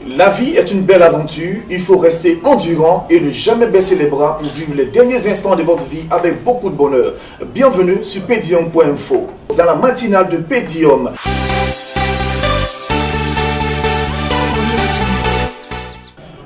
La vie est une belle aventure, il faut rester endurant et ne jamais baisser les bras pour vivre les derniers instants de votre vie avec beaucoup de bonheur. Bienvenue sur pedium.info, dans la matinale de Pedium.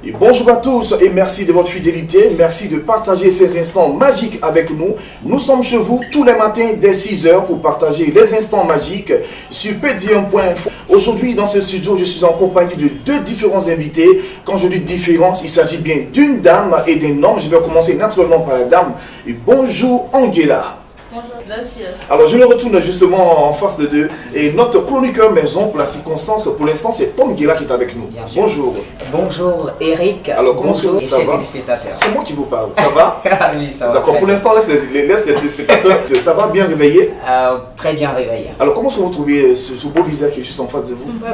Et bonjour à tous et merci de votre fidélité, merci de partager ces instants magiques avec nous. Nous sommes chez vous tous les matins dès 6 h pour partager les instants magiques sur pedium.info. Aujourd'hui dans ce studio, je suis en compagnie de deux différents invités. Quand je dis différents, il s'agit bien d'une dame et d'un homme. Je vais commencer naturellement par la dame. Et bonjour Angela. Bonjour, monsieur. Alors je me retourne justement en face de deux et notre chroniqueur maison pour la circonstance, pour l'instant c'est Tom Guéla qui est avec nous. Bonjour. Bonjour Eric. Alors comment bonjour, ça va? C'est moi qui vous parle, ça va? Oui, ça va. D'accord, pour l'instant laisse les téléspectateurs, ça va bien réveillé? Très bien réveillé. Alors comment est-ce que vous trouvez ce beau visage qui est juste en face de vous? Ouais,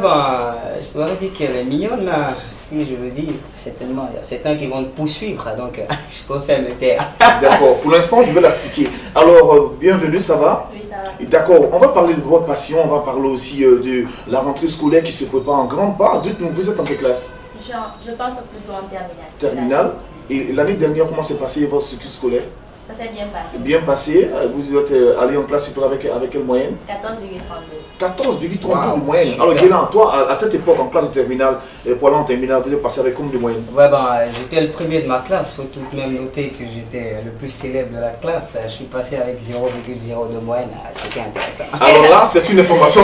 je pourrais dire qu'elle est mignonne, mais si je veux dire, certainement, il y a certains qui vont me poursuivre, donc je préfère me taire. D'accord, pour l'instant je vais l'articuler. Alors bienvenue, ça va? Oui, ça va. D'accord, on va parler de votre passion, on va parler aussi de la rentrée scolaire qui se prépare en grande part. Dites-nous, vous êtes en quelle classe? Je pense plutôt en terminale. Terminale. Et l'année dernière, comment s'est passé votre cycle scolaire? Ça s'est bien passé. Bien passé. Vous êtes allé en classe supérieure avec quelle moyenne? 14,32. 14,32 Wow, de moyenne. super. Alors Guélan, toi, à cette époque, en classe de terminale, pour aller en terminale, vous êtes passé avec combien de moyenne? Ouais, j'étais le premier de ma classe, il faut tout de même noter que j'étais le plus célèbre de la classe. Je suis passé avec 0,0 de moyenne, c'était intéressant. Alors là, c'est une information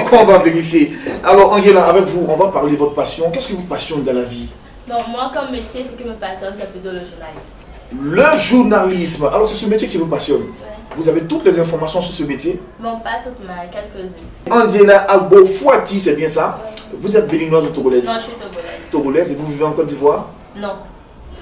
qu'on va vérifier. Alors Angela, avec vous, on va parler de votre passion. Qu'est-ce qui vous passionne dans la vie? Donc, moi, comme métier, ce qui me passionne, c'est plutôt le journalisme. Le journalisme. Alors c'est ce métier qui vous passionne. Ouais. Vous avez toutes les informations sur ce métier? Bon, pas toutes, mais quelques-unes. Angela Albo Fouati, c'est bien ça? Ouais. Vous êtes béninoise ou togolaise? Non, je suis togolaise. Togolaise et vous vivez en Côte d'Ivoire? Non.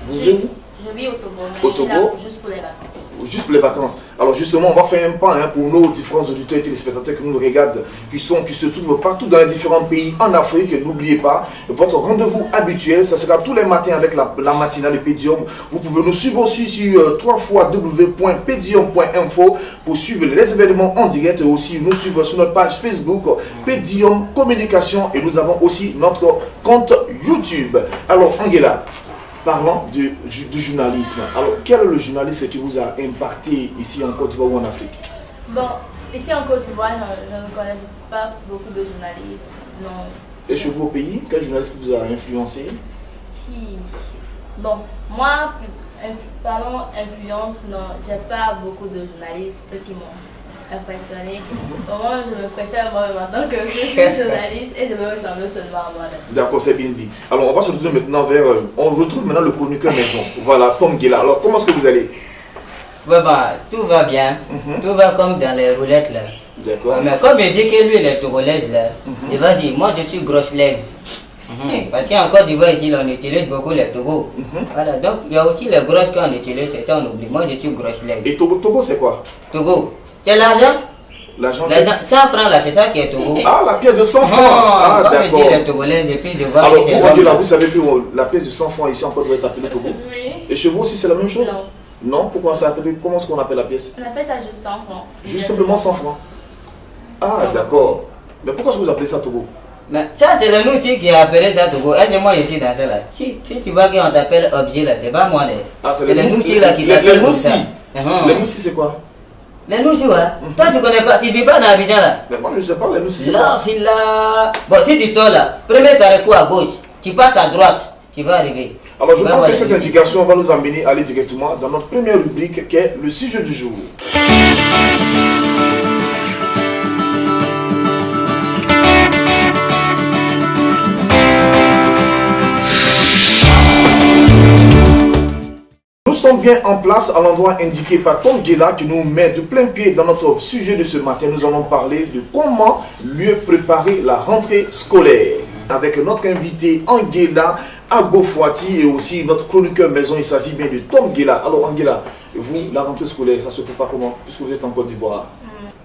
Vous vivez où? Je vis au Togo, mais Au je suis là Togo? juste pour les vacances. Juste pour les vacances. Alors justement, on va faire un pas pour nos différents auditeurs et téléspectateurs qui nous regardent, qui se trouvent partout dans les différents pays en Afrique. N'oubliez pas, votre rendez-vous habituel, ça sera tous les matins avec la matinale de Pedium. Vous pouvez nous suivre aussi sur www.pedium.info pour suivre les événements en direct et aussi nous suivre sur notre page Facebook Pedium Communication et nous avons aussi notre compte YouTube. Alors Angela, parlons du journalisme. Alors, quel est le journaliste qui vous a impacté ici en Côte d'Ivoire ou en Afrique? Bon, ici en Côte d'Ivoire, je ne connais pas beaucoup de journalistes. Non. Et chez vous au pays, quel journaliste vous a influencé? Bon, moi, parlons influence, non, j'ai pas beaucoup de journalistes qui m'ont impressionné. Moi, je me préfère moi-même en tant que je suis journaliste et je me ressemble seulement à moi-même. D'accord, c'est bien dit. Alors, on va se retourner maintenant vers... on retrouve maintenant le chroniqueur maison. Voilà, Tom Guéla. Alors, comment est-ce que vous allez? Ouais, tout va bien, tout va comme dans les roulettes là. D'accord. Mais comme il dit que lui, il est togolaise là, il va dire, moi je suis grosse-laise. Parce qu'en Côte d'Ivoire ici, on utilise beaucoup les togos. Voilà, donc il y a aussi les grosses qu'on utilise, c'est ça on oublie. Moi je suis grosse-laise. Et Togo, c'est quoi? Togo, c'est l'argent? L'argent? 100 francs là, c'est ça qui est Togo. Ah, la pièce de 100 francs. Ah, comme il dit d'accord. les Togolaises, et puis de voir Alors, que vous, Angela, vous savez que la pièce de 100 francs ici en Côte d'Ivoire est appelée Togo? Oui. Et chez vous aussi, c'est la même chose? Non. Non? Pourquoi ça appelle? Comment est-ce qu'on appelle la pièce? On appelle ça juste 100 francs. Juste simplement 100 francs. Ah, d'accord. Mais pourquoi est-ce que vous appelez ça Togo? Mais ça, c'est le nous aussi qui a appelé ça Togo. Aide-moi ici dans ça là. Si tu vois qu'on t'appelle objet là, c'est pas moi là. Ah, c'est le les Noussi là qui Les t'appelle comme Noussi. ça. Les Noussi, c'est quoi? Les Noussi, ouais. Toi, tu connais pas, tu vis pas dans Abidjan là. Mais moi, je ne sais pas, les Noussi, c'est Là, quoi? là. Bon, si tu sors là, premier carrefour à gauche, tu passes à droite, tu vas arriver. Alors, je Ouais, pense ouais, que cette les Noussi. indication va nous amener à aller directement dans notre première rubrique qui est le sujet du jour. Nous sommes bien en place à l'endroit indiqué par Tom Guéla qui nous met de plein pied dans notre sujet de ce matin. Nous allons parler de comment mieux préparer la rentrée scolaire. Avec notre invité Angela Albo Fouati et aussi notre chroniqueur maison, il s'agit bien de Tom Guéla. Alors Angela, vous, la rentrée scolaire, ça se prépare comment puisque vous êtes en Côte d'Ivoire?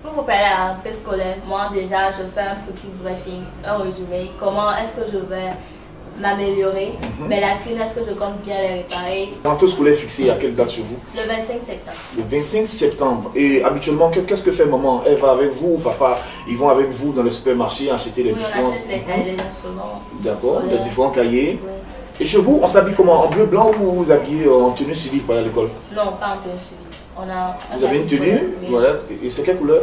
Pour préparer la rentrée scolaire, moi déjà je fais un petit briefing, un résumé. Comment est-ce que je vais m'améliorer. Mais lacunes, est-ce que je compte bien les réparer? La rentrée scolaire est fixée à quelle date chez vous? Le 25 septembre. Le 25 septembre. Et habituellement, qu'est-ce que fait maman? Elle va avec vous ou papa? Ils vont avec vous dans le supermarché acheter les différents... On achète les cahiers, les instruments. D'accord, les différents cahiers. Oui. Et chez vous, on s'habille comment? En bleu, blanc ou vous vous habillez en tenue civile pour aller à l'école? Non, pas en tenue civile. Vous avez une tenue? Oui. Voilà. Et c'est quelle couleur?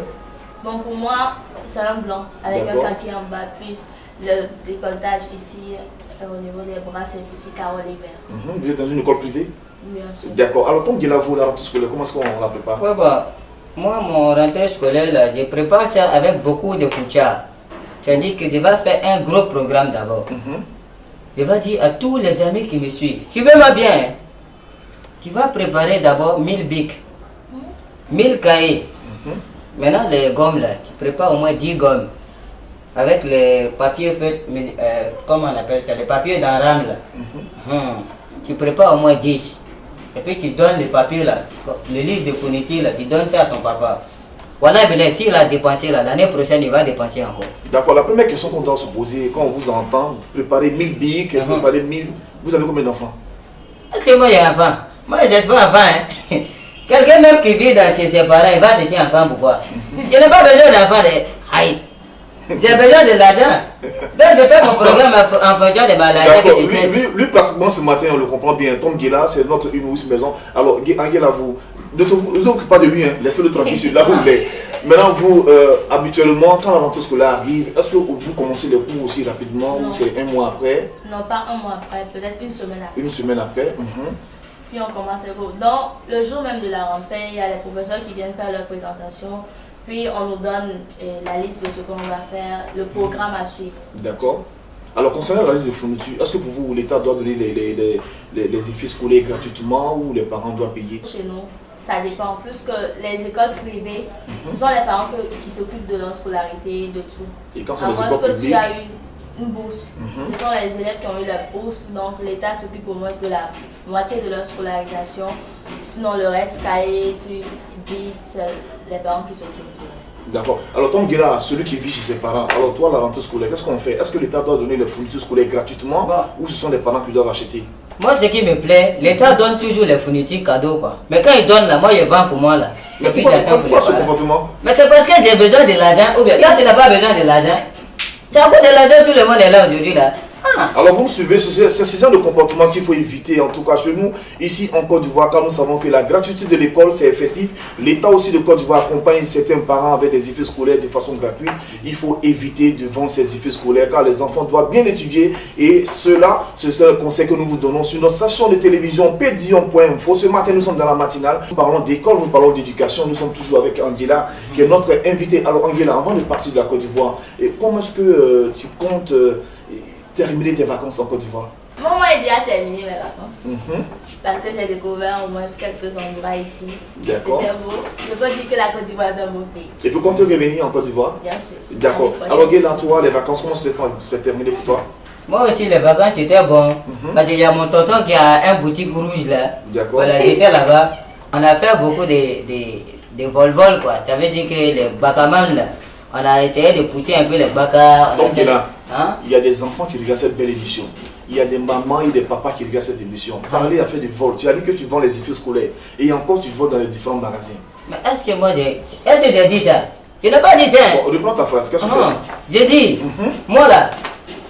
Bon, pour moi, c'est un blanc avec un kaki en bas, puis le décolletage ici, au niveau des bras, c'est petit carreau vert. Vous êtes dans une école privée? Bien sûr. D'accord. Alors, comme vous, la rentrée scolaire, comment est-ce qu'on la prépare? Ouais, bah, moi, mon rentrée scolaire, là, je prépare ça avec beaucoup de kucha. C'est-à-dire que je vais faire un gros programme d'abord. Je vais dire à tous les amis qui me suivent, suivez-moi bien. Hein. Tu vas préparer d'abord 1000 bics, 1000 cahiers. Maintenant, les gommes, là, tu prépares au moins 10 gommes. Avec les papiers faits, comment on appelle ça, les papiers dans rame, là. Tu prépares au moins 10. Et puis tu donnes les papiers, là, le liste de fourniture, là, tu donnes ça à ton papa. Voilà, s'il a dépensé, là, l'année prochaine, il va dépenser encore. D'accord, la première question qu'on doit se poser, quand on vous entend, préparer 1000 bics, préparer 1000... Vous avez combien d'enfants? C'est moi, il y a un enfant. Moi, je suis pas enfant, hein. Quelqu'un même qui vit dans ses parents, il va se dire enfant, pourquoi? Je n'ai pas besoin d'enfant de... Aïe. J'ai besoin de l'argent. Donc je fais mon programme en fonction de ma l'argent. Lui, pratiquement ce matin, on le comprend bien. Tom Guéla, c'est notre humoriste maison. Alors, Angela, vous ne vous occupez pas de lui, hein. Laissez-le tranquille là où vous êtes. Maintenant, vous, habituellement, quand la rentrée scolaire arrive, est-ce que vous commencez les cours aussi rapidement ou c'est un mois après? Non, pas un mois après, peut-être une semaine après. Une semaine après. Puis on commence les cours. Donc, le jour même de la rentrée, il y a les professeurs qui viennent faire leur présentation. Puis on nous donne la liste de ce qu'on va faire, le programme à suivre. D'accord. Alors concernant la liste de fournitures, est-ce que pour vous l'État doit donner les effets scolaires gratuitement ou les parents doivent payer? Chez nous, ça dépend. Plus que les écoles privées, ce sont les parents qui s'occupent de leur scolarité, de tout. Et quand c'est les écoles publiques, tu as une bourse. Ce sont les élèves qui ont eu la bourse, donc l'État s'occupe au moins de la moitié de leur scolarisation. Sinon le reste, cahier, c'est les parents qui s'occupent du reste. D'accord. Alors Tom Guéla, celui qui vit chez ses parents, alors toi la rentrée scolaire, qu'est-ce qu'on fait? Est-ce que l'État doit donner les fournitures scolaires gratuitement ou ce sont les parents qui doivent acheter? Moi ce qui me plaît, l'État donne toujours les fournitures cadeaux quoi. Mais quand il donne là, moi je vends pour moi là. Mais pourquoi ce comportement? Mais c'est parce que j'ai besoin de l'argent ou bien quand tu n'as pas besoin de l'argent, c'est à cause de l'argent tout le monde est là aujourd'hui là. Alors vous me suivez, c'est ce genre de comportement qu'il faut éviter, en tout cas chez nous, ici en Côte d'Ivoire, quand nous savons que la gratuité de l'école c'est effectif, l'État aussi de Côte d'Ivoire accompagne certains parents avec des effets scolaires de façon gratuite. Il faut éviter de vendre ces effets scolaires car les enfants doivent bien étudier et cela, c'est le conseil que nous vous donnons sur notre station de télévision pedium.info. Ce matin nous sommes dans la matinale, nous parlons d'école, nous parlons d'éducation, nous sommes toujours avec Angela qui est notre invitée. Alors Angela, avant de partir de la Côte d'Ivoire, comment est-ce que tu comptes terminer tes vacances en Côte d'Ivoire? Moi, j'ai déjà terminé mes vacances. Parce que j'ai découvert au moins quelques endroits ici. D'accord. C'était beau. Je peux dire que la Côte d'Ivoire est un beau pays. Et vous comptez revenir en Côte d'Ivoire? Bien sûr. D'accord. Alors, Guéla, toi, les vacances, comment c'est terminé pour toi? Moi aussi, les vacances, c'était bon. Parce qu'il y a mon tonton qui a un boutique rouge là. D'accord. Voilà, j'étais là-bas. On a fait beaucoup de vol-vol quoi. Ça veut dire que les bacamans là, on a essayé de pousser un peu les bacas. Donc là, il y a des enfants qui regardent cette belle émission. Il y a des mamans et des papas qui regardent cette émission. Parler à faire des vols. Tu as dit que tu vends les effets scolaires. Et encore, tu voles dans les différents magasins. Mais est-ce que moi j'ai dit ça? Je n'ai pas dit ça. Bon, reprends ta phrase. Qu'est-ce que tu as dit? J'ai dit, moi là,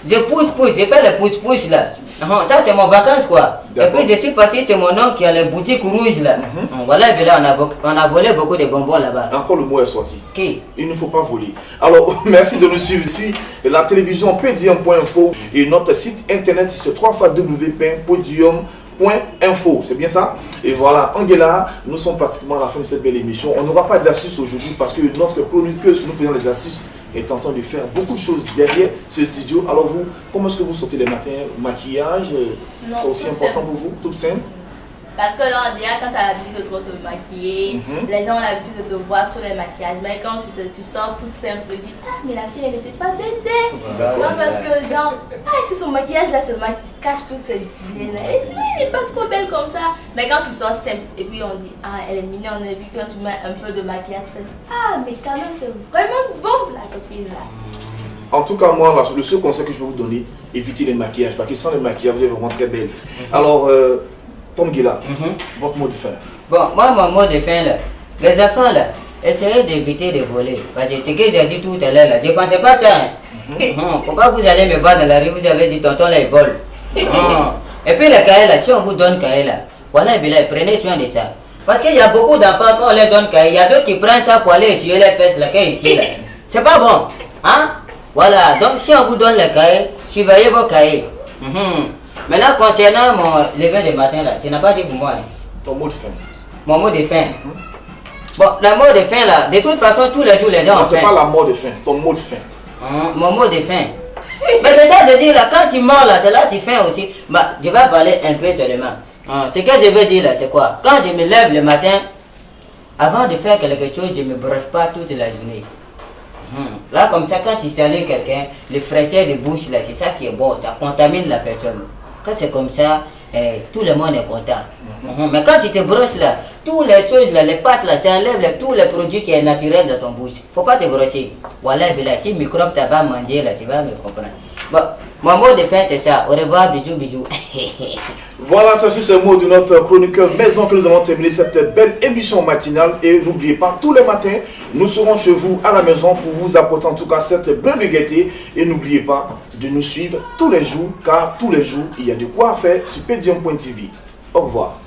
je pousse, j'ai fait le pousse là. Ça c'est mon vacances quoi. Et puis je suis parti, c'est mon oncle qui a les boutiques rouges là. Voilà, et là on a volé beaucoup de bonbons là-bas. Encore le mot est sorti. Qui? Il ne faut pas voler. Alors, merci de nous suivre ici. La télévision pedium.info et notre site internet c'est www.podium.info. C'est bien ça? Et voilà, Angela, nous sommes pratiquement à la fin de cette belle émission. On n'aura pas d'astuces aujourd'hui parce que notre chroniqueuse qui nous présente les astuces est en train de faire beaucoup de choses derrière ce studio. Alors vous, comment est-ce que vous sortez les matins? Maquillage, c'est aussi important pour vous? Tout simple? Parce que là, déjà, quand tu as l'habitude de trop te maquiller, les gens ont l'habitude de te voir sous les maquillages. Mais quand tu sors toute simple, tu dis, ah, mais la fille, elle n'était pas bête. Non, parce que genre, c'est son maquillage là seulement qui cache toutes ces vilaines là. Et lui, elle n'est pas trop belle comme ça. Mais quand tu sors simple, et puis on dit, ah, elle est mignonne, et puis quand tu mets un peu de maquillage, tu dis, ah, mais quand même, c'est vraiment bon la copine là. En tout cas, moi, le seul conseil que je peux vous donner, évitez les maquillages, parce que sans les maquillages, vous êtes vraiment très belle. Alors, Tom Guilla, votre mot de fin. Bon, moi, mon mot de fin, là, les enfants, là, essayez d'éviter de voler. Parce que ce que j'ai dit tout à l'heure, là, je ne pensais pas ça. Pourquoi vous allez me voir dans la rue, vous avez dit, tonton, là, il vole. Et puis, les cahiers, là, si on vous donne cahiers, là, voilà, prenez soin de ça. Parce qu'il y a beaucoup d'enfants, quand on leur donne cahiers, il y a d'autres qui prennent ça pour aller essuyer les fesses, là, ici, là. C'est pas bon. Hein? Voilà, donc si on vous donne les cahiers, surveillez vos cahiers. Maintenant, concernant mon lever de matin, là, tu n'as pas dit pour moi. Hein? Ton mot de fin. Mon mot de fin. Bon, le mot de fin, là, de toute façon, tous les jours, les gens ont faim. C'est pas la mot de fin, ton mot de fin. Mon mot de fin. Mais c'est ça de dire, là, quand tu mords, là, c'est là que tu faim aussi. Bah, je vais parler un peu seulement. Ce que je veux dire, là, c'est quoi? Quand je me lève le matin, avant de faire quelque chose, je ne me brosse pas toute la journée. Là, comme ça, quand tu salues quelqu'un, le fraîcheur de bouche, là, c'est ça qui est bon, ça contamine la personne. Quand c'est comme ça, tout le monde est content. Mais quand tu te brosses, là, toutes les choses, là, les pâtes, là, ça enlève là, tous les produits qui sont naturels dans ton bouche. Faut pas te brosser. Voilà, si le microbe tu vas manger, là, tu vas me comprendre. Bon, mon mot de fin, c'est ça. Au revoir, bisous, bisous. Voilà, c'est sur ces mots de notre chroniqueur maison que nous avons terminé cette belle émission matinale. Et n'oubliez pas, tous les matins, nous serons chez vous à la maison pour vous apporter en tout cas cette belle gaieté. Et n'oubliez pas de nous suivre tous les jours, car tous les jours, il y a de quoi faire sur pedium.tv. Au revoir.